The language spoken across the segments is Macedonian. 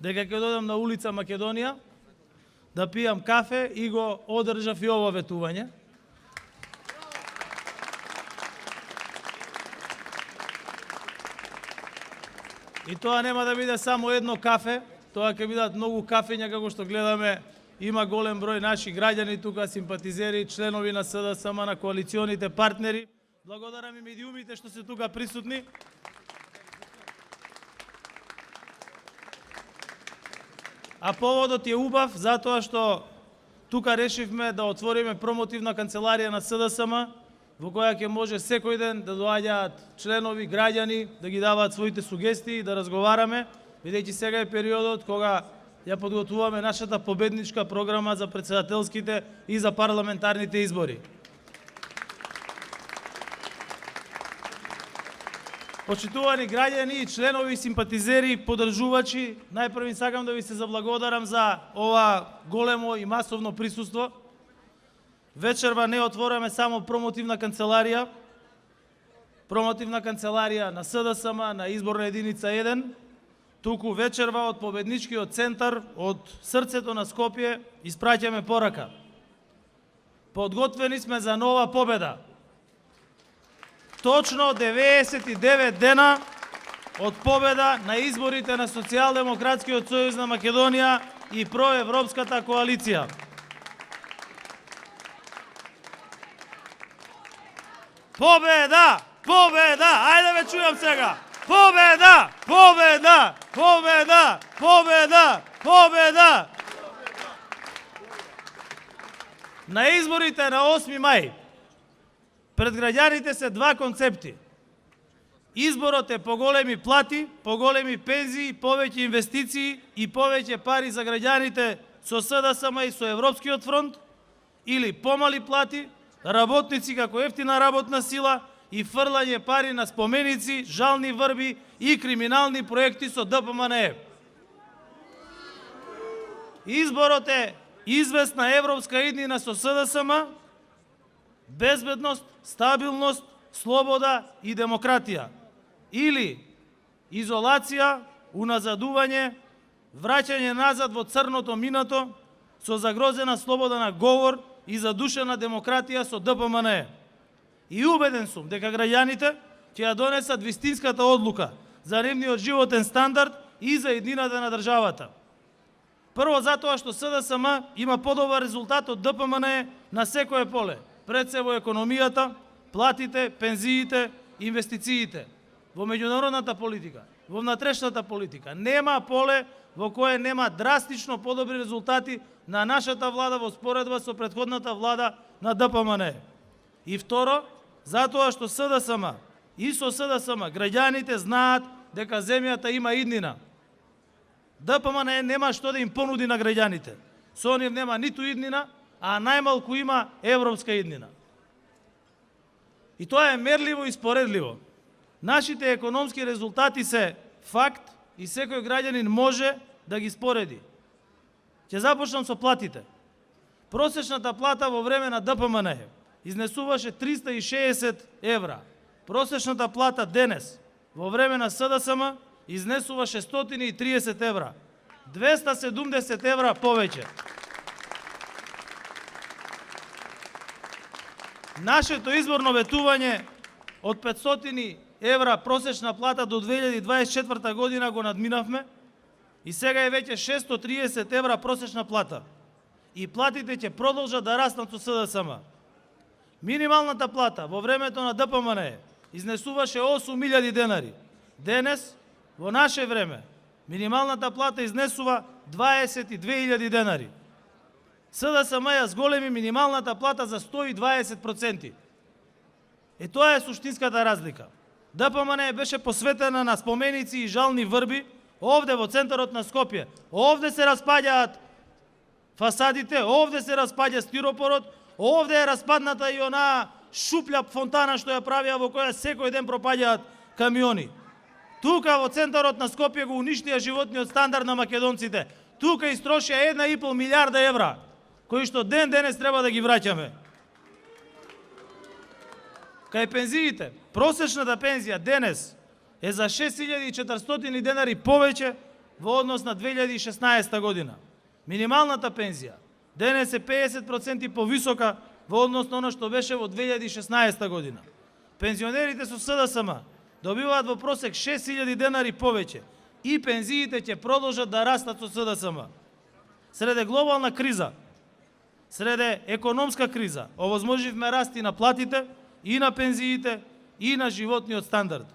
дека ќе додам на улица Македонија да пијам кафе и го одржав и ова ветување. И тоа нема да биде само едно кафе, тоа ќе бидат многу кафења, како што гледаме. Има голем број наши граѓани тука, симпатизери, членови на СДСМ, на коалиционите партнери. Благодарам и медиумите што се тука присутни. А поводот е убав затоа што тука решивме да отвориме промотивна канцеларија на СДСМ, во која ќе може секој ден да доаѓаат членови, граѓани, да ги даваат своите сугестии, да разговараме, бидејќи сега е периодот кога ја подготвуваме нашата победничка програма за претседателските и за парламентарните избори. Почитувани граѓани и членови, симпатизери, поддржувачи, најпрво сакам да ви се заблагодарам за ова големо и масовно присуство. Вечерва не отвораме само промотивна канцеларија на СДСМ, на изборна единица 1, туку вечерва од победничкиот центар, од срцето на Скопје, испраќаме порака. Подготвени сме за нова победа. Точно 99 дена од победа на изборите на Социјалдемократскиот сојуз на Македонија и проевропската коалиција. Победа! Победа! Ајде ве чујам сега! Победа! Победа! Победа! Победа! Победа! На изборите на 8 мај пред граѓаните се два концепти. Изборот е поголеми плати, поголеми пензии, повеќе инвестиции и повеќе пари за граѓаните со СДСМ и со Европскиот фронт, или помали плати, работници како ефтина работна сила и фрлање пари на споменици, жални врби и криминални проекти со ДПМНЕ. Изборот е известна европска иднина со СДСМ, безбедност, стабилност, слобода и демократија. Или изолација, уназадување, враќање назад во црното минато со загрозена слобода на говор и задушена демократија со ДПМНЕ. И убеден сум дека граѓаните ќе ја донесат вистинската одлука за нивниот животен стандард и за еднината на државата. Прво затоа што СДСМ има подобар резултат од ДПМНЕ на секое поле, пред се во економијата, платите, пензиите, инвестициите, во меѓународната политика, во внатрешната политика. Нема поле во кое нема драстично подобри резултати на нашата влада во споредба со претходната влада на ДПМНЕ. И второ, затоа што СДСМ и со СДСМ граѓаните знаат дека земјата има иднина. ДПМНЕ нема што да им понуди на граѓаните. Со нив нема ниту иднина, а најмалку има европска иднина. И тоа е мерливо и споредливо. Нашите економски резултати се факт и секој граѓанин може да ги спореди. Ќе започнам со платите. Просечната плата во време на ДПМНЕ изнесуваше 360 евра. Просечната плата денес во време на СДСМ изнесува 630 евра. 270 евра повеќе. Нашето изборно ветување од 500 евра просечна плата до 2024 година го надминавме и сега е веќе 630 евра просечна плата. И платите ќе продолжат да растат со СДСМ. Минималната плата во времето на ДПМНЕ изнесуваше 8000 денари. Денес, во наше време, минималната плата изнесува 22.000 денари. СДСМ ја зголеми минималната плата за 120%. И тоа е суштинската разлика. ДПМНЕ беше посветена на споменици и жални врби овде во центарот на Скопје. Овде се распаѓаат фасадите, овде се распаѓа стиропорот, овде е распадната и онаа шупља фонтана што ја правија во која секој ден пропаѓаат камиони. Тука во центарот на Скопје го уништија животниот стандард на македонците. Тука истрошија 1,5 милиарда евра, кои што ден денес треба да ги враќаме. Кај пензиите, просечната пензија денес е за 6400 денари повеќе во однос на 2016 година. Минималната пензија денес е 50% повисока во однос на оно што беше во 2016 година. Пензионерите со СДСМ добиваат во просек 6000 денари повеќе и пензиите ќе продолжат да растат со СДСМ. Среде глобална криза, среде економска криза, овозможивме расти на платите, и на пензиите, и на животниот стандард.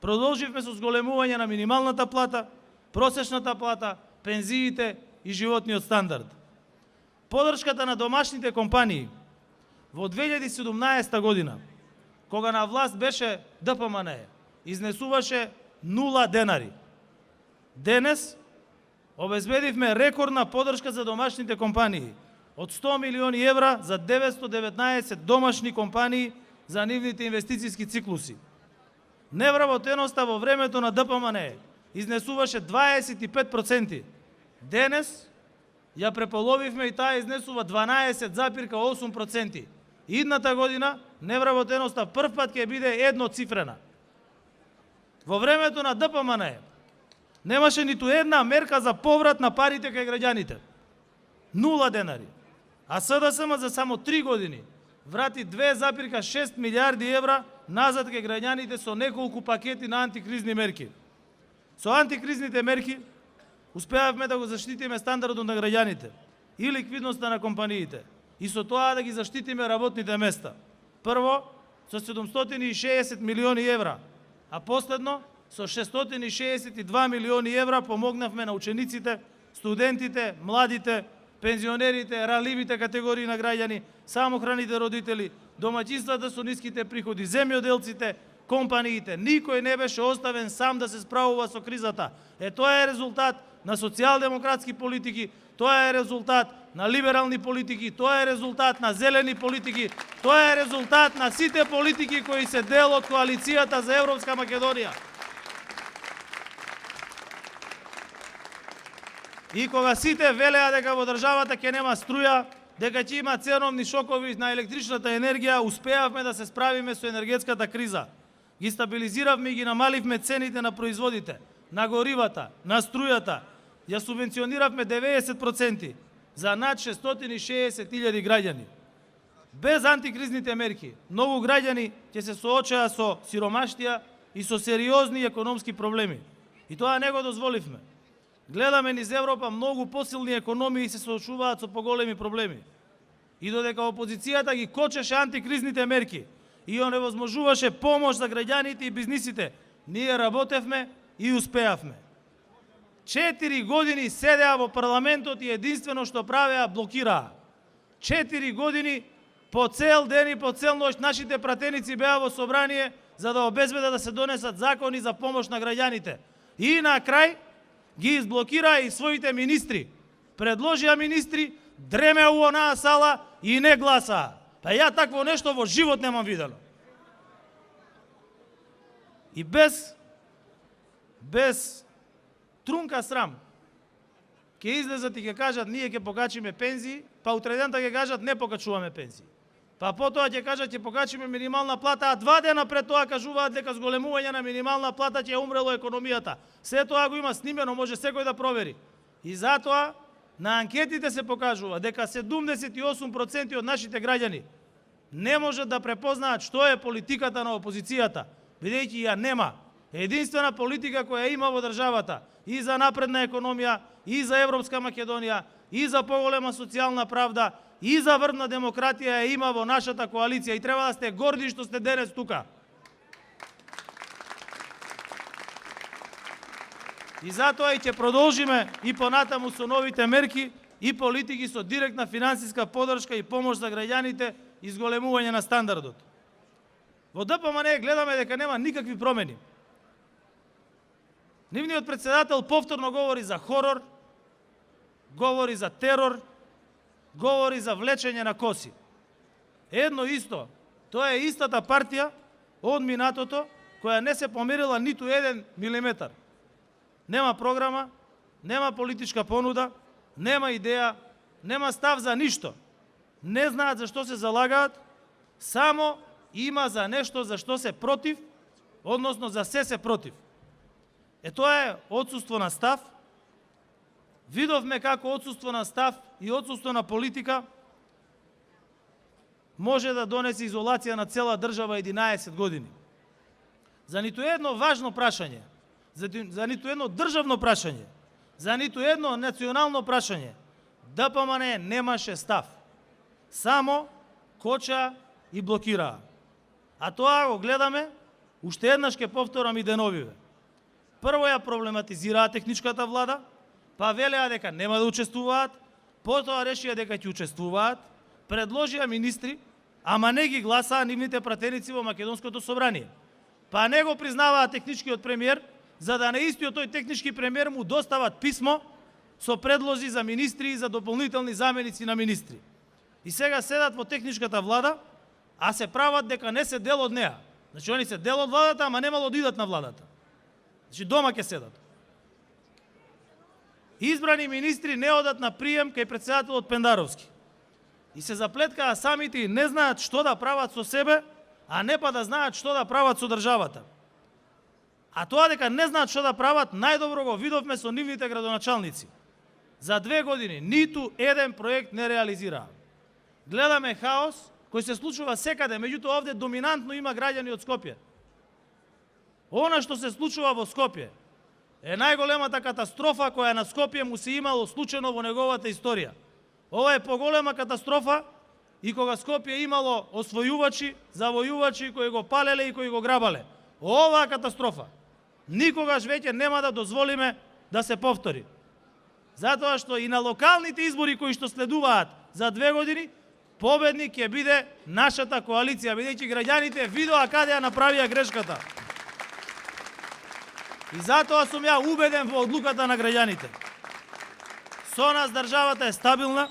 Продолживме со зголемување на минималната плата, просечната плата, пензиите и животниот стандард. Подршката на домашните компании во 2017 година, кога на власт беше ДПМН, изнесуваше 0 денари. Денес обезбедивме рекордна подршка за домашните компании од 100 милиони евра за 919 домашни компании за нивните инвестицијски циклуси. Невработеноста во времето на ДПМН изнесуваше 25%. Денес ја преполовивме и таа изнесува 12,8%. Идната година невработеноста прв пат ќе биде едноцифрена. Во времето на ДПМН немаше ниту една мерка за поврат на парите кај граѓаните. 0 денари. А СДСМ за само 3 години врати 2,6 милиарди евра назад кај граѓаните со неколку пакети на антикризни мерки. Со антикризните мерки успеавме да го заштитиме стандардот на граѓаните и ликвидноста на компаниите и со тоа да ги заштитиме работните места. Прво со 760 милиони евра, а последно со 662 милиони евра помогнавме на учениците, студентите, младите, пензионерите, ранливите категории на граѓани, самохраните родители, домаќинствата со ниските приходи, земјоделците, компаниите. Никој не беше оставен сам да се справува со кризата. Тоа е резултат на социјалдемократски политики, тоа е резултат на либерални политики, тоа е резултат на зелени политики, тоа е резултат на сите политики кои се дел од коалицијата за Европска Македонија. И кога сите велеа дека во државата ќе нема струја, дека ќе има ценовни шокови на електричната енергија, успеавме да се справиме со енергетската криза. Ги стабилизиравме и ги намаливме цените на производите, на горивата, на струјата. Ја субвенциониравме 90% за над 660.000 граѓани. Без антикризните мерки, многу граѓани ќе се соочаа со сиромаштија и со сериозни економски проблеми. И тоа не го дозволивме. Гледаме низ Европа многу посилни економии се соочуваат со поголеми проблеми. И додека опозицијата ги кочеше антикризните мерки и оневозможуваше помош за граѓаните и бизнисите, ние работевме и успеавме. 4 години седеа во парламентот и единствено што правеа блокираа. 4 години по цел ден и по цел ноќ нашите пратеници беа во собрание за да обезбедат да се донесат закони за помош на граѓаните. И на крај ги изблокираа и своите министри. Предложија министри, дремеа у онаа сала и не гласаа. Па ја такво нешто во живот немам видено. И без трунка срам ќе излезат и ќе кажат ние ќе покачиме пензии, па утредента ќе кажат не покачуваме пензии. Па потоа ќе кажат ќе покачиме минимална плата, а 2 дена пред тоа кажуваат дека зголемување на минимална плата ќе умрело економијата. Се тоа го има снимено, може секој да провери. И затоа на анкетите се покажува дека 78% од нашите граѓани не можат да препознаат што е политиката на опозицијата, бидејќи ја нема. Единствена политика која има во државата и за напредна економија, и за Европска Македонија, и за поголема социјална правда, и за врвна демократија ја има во нашата коалиција и треба да сте горди што сте денес тука. И затоа и ќе продолжиме и понатаму со новите мерки и политики со директна финансиска поддршка и помош за граѓаните и зголемување на стандардот. Во ДПМН гледаме дека нема никакви промени. Нивниот председател повторно говори за хорор, говори за терор, говори за влечење на коси. Едно исто, тоа е истата партија од минатото која не се померила ниту 1 милиметар. Нема програма, нема политичка понуда, нема идеја, нема став за ништо. Не знаат за што се залагаат, само има за нешто за што се против, односно за се против. Тоа е отсуство на став, видовме како отсуство на став и отсуство на политика може да донесе изолација на цела држава 11 години. За ниту едно важно прашање, за ниту едно државно прашање, за ниту едно национално прашање, ДПМН немаше став. Само коча и блокираа. А тоа го гледаме, уште еднаш ќе повторам и деновиве. Прво ја проблематизираа техничката влада, па велеа дека нема да учествуваат, потоа решија дека ќе учествуваат, предложија министри, ама не ги гласаа нивните пратеници во Македонското собрание. Па не го признаваа техничкиот премиер, за да на истиот тој технички премиер му достават писмо со предлози за министри и за дополнителни заменици на министри. И сега седат во техничката влада, а се прават дека не се дел од неа. Значи, они се дел од владата, ама немало да идат на владата. Значи, дома ќе седат. Избрани министри не одат на прием кај претседателот Пендаровски. И се заплеткаа самите и не знаат што да прават со себе, а не па да знаат што да прават со државата. А тоа дека не знаат што да прават, најдобро го видовме со нивните градоначалници. За 2 години ниту еден проект не реализираа. Гледаме хаос кој се случува секаде, меѓутоа овде доминантно има граѓани од Скопје. Она што се случува во Скопје е најголемата катастрофа која на Скопје му се имало случајно во неговата историја. Ова е поголема катастрофа и кога Скопје имало освојувачи, завојувачи кои го палеле и кои го грабале. Оваа катастрофа никогаш веќе нема да дозволиме да се повтори. Затоа што и на локалните избори кои што следуваат за 2 години, победник ќе биде нашата коалиција, бидејќи граѓаните видоа каде ја направија грешката. И затоа сум ја убеден во одлуката на граѓаните. Со нас државата е стабилна,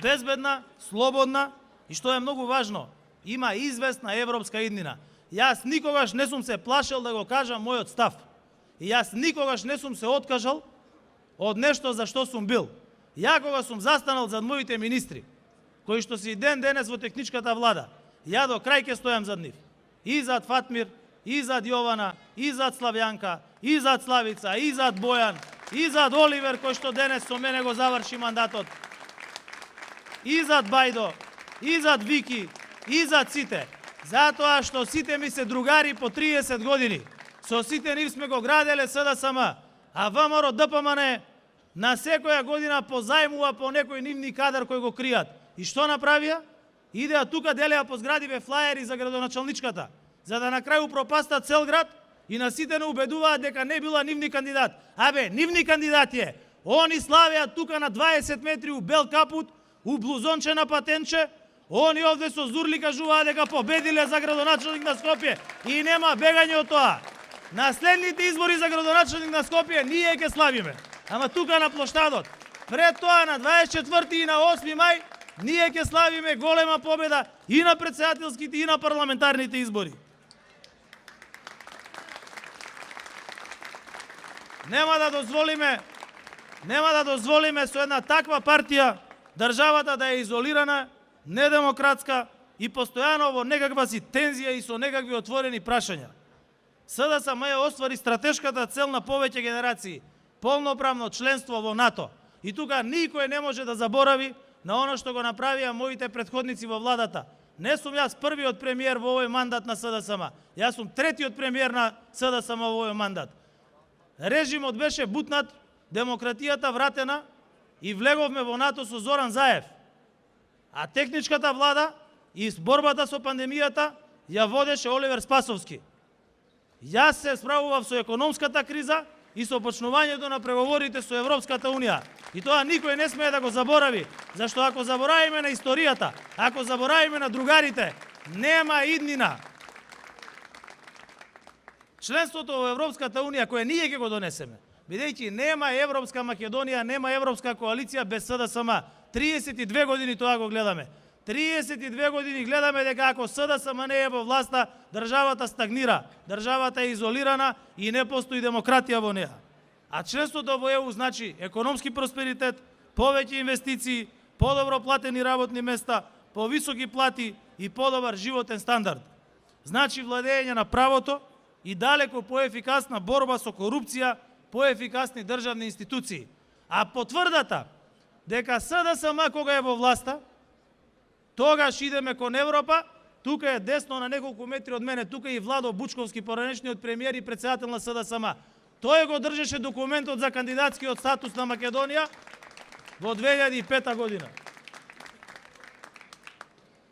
безбедна, слободна и што е многу важно, има известна европска иднина. Јас никогаш не сум се плашел да го кажам мојот став. И јас никогаш не сум се откажал од нешто за што сум бил. Ја кога сум застанал зад моите министри, кои што си ден денес во техничката влада, ја до крај ќе стојам зад нив. И зад Фатмир, и зад Јована, и зад Славјанка, и зад Славица, и зад Бојан, и зад Оливер кој што денес со мене го заврши мандатот, и зад Бајдо, и зад Вики, и зад сите. Затоа што сите ми се другари по 30 години. Со сите нив сме го граделе СДСМ, а ВМРО ДПМН на секоја година позајмува по некој нивни кадар кој го кријат. И што направија? Идеа тука делеа по зградиве флаери за градоначалничката, за да на крај упропастат цел град и на сите не убедуваат дека не била нивни кандидат. Абе, нивни кандидати е. Они славеа тука на 20 метри у бел капут, у блузонче на патенче, они овде со зурли кажуваа дека победиле за градоначалник на Скопје и нема бегање од тоа. На следните избори за градоначалник на Скопје ние ќе славиме. Ама тука на плоштадот. Пред тоа на 24 и на 8 мај ние ќе славиме голема победа и на претседателските и на парламентарните избори. Нема да дозволиме со една таква партија државата да е изолирана, недемократска и постојано во некаква си тензија и со некакви отворени прашања. СДСМ оствари стратешката цел на повеќе генерации, полноправно членство во НАТО. И тука никој не може да заборави на оно што го направија моите претходници во владата. Не сум јас првиот премиер во овој мандат на СДСМ. Јас сум третиот премиер на СДСМ во овој мандат. Режимот беше бутнат, демократијата вратена и влеговме во НАТО со Зоран Заев. А техничката влада и борбата со пандемијата ја водеше Оливер Спасовски. Јас се справував со економската криза и со почнувањето на преговорите со Европската Унија. И тоа никој не смее да го заборави, зашто ако заборавиме на историјата, ако заборавиме на другарите, нема иднина. Членството во Европската Унија кое ние ќе го донесеме, бидејќи нема Европска Македонија, нема Европска коалиција без СДСМ. 32 години тоа го гледаме. 32 години гледаме дека ако СДСМ не е во власта, државата стагнира, државата е изолирана и не постои демократија во неа. А членството во ЕУ значи економски просперитет, повеќе инвестиции, подобро платени работни места, повисоки плати и подобар животен стандард. Значи владење на правото и далеко поефикасна борба со корупција, поефикасни државни институции. А потврдата дека СДСМ кога е во власта, тогаш идеме кон Европа. Тука е десно на неколку метри од мене, тука е и Владо Бучковски, поранешниот премиер и председател на СДСМ. Тој го држеше документот за кандидатскиот статус на Македонија во 2005 година.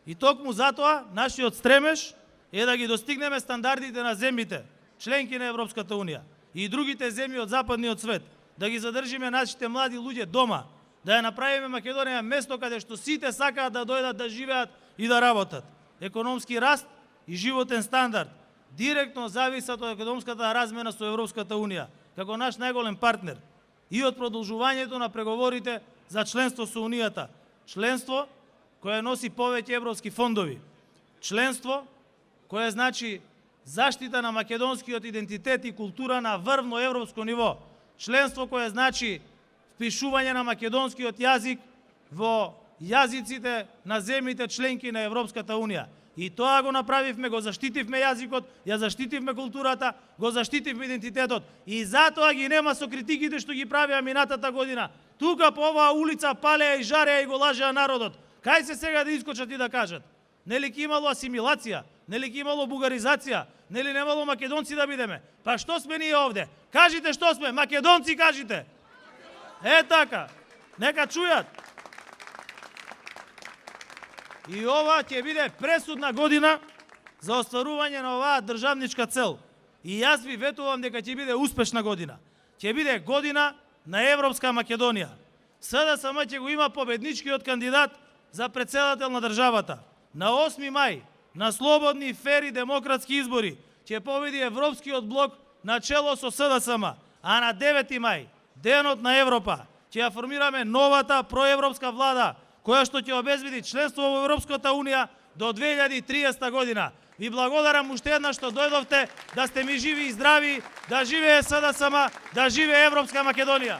И токму затоа нашиот стремеж е да ги достигнеме стандардите на земјите, членки на Европската Унија и другите земји од западниот свет, да ги задржиме нашите млади луѓе дома, да ја направиме Македонија место каде што сите сакаат да дојдат да живеат и да работат. Економски раст и животен стандард директно зависат од економската размена со Европската Унија, како наш најголем партнер, и од продолжувањето на преговорите за членство со Унијата. Членство кое носи повеќе европски фондови. Членство кое значи заштита на македонскиот идентитет и култура на врвно европско ниво. Членство кое значи впишување на македонскиот јазик во јазиците на земјите членки на Европската Унија. И тоа го направивме, го заштитивме јазикот, ја заштитивме културата, го заштитивме идентитетот. И затоа ги нема со критиките што ги правеа минатата година. Тука по оваа улица палеа и жареа и го лажеа народот. Кај се сега да искочат и да кажат? Нели ки имало асимилација? Нели ки имало бугаризација? Нели немало македонци да бидеме? Па што сме ние овде? Кажите што сме? Македонци кажите! Е така, нека чујат. И ова ќе биде пресудна година за остварување на оваа државничка цел. И јас ви ветувам дека ќе биде успешна година. Ќе биде година на Европска Македонија. СДСМ ќе го има победничкиот кандидат за председател на државата. На 8 мај, на слободни, фери, демократски избори, ќе победи Европскиот блок на чело со СДСМ. А на 9 мај, денот на Европа, ќе ја формираме новата проевропска влада, која што ќе обезбеди членство во Европската Унија до 2030 година. Ви благодарам уште еднаш што дојдовте, да сте ми живи и здрави, да живее СДСМ, да живее Европска Македонија.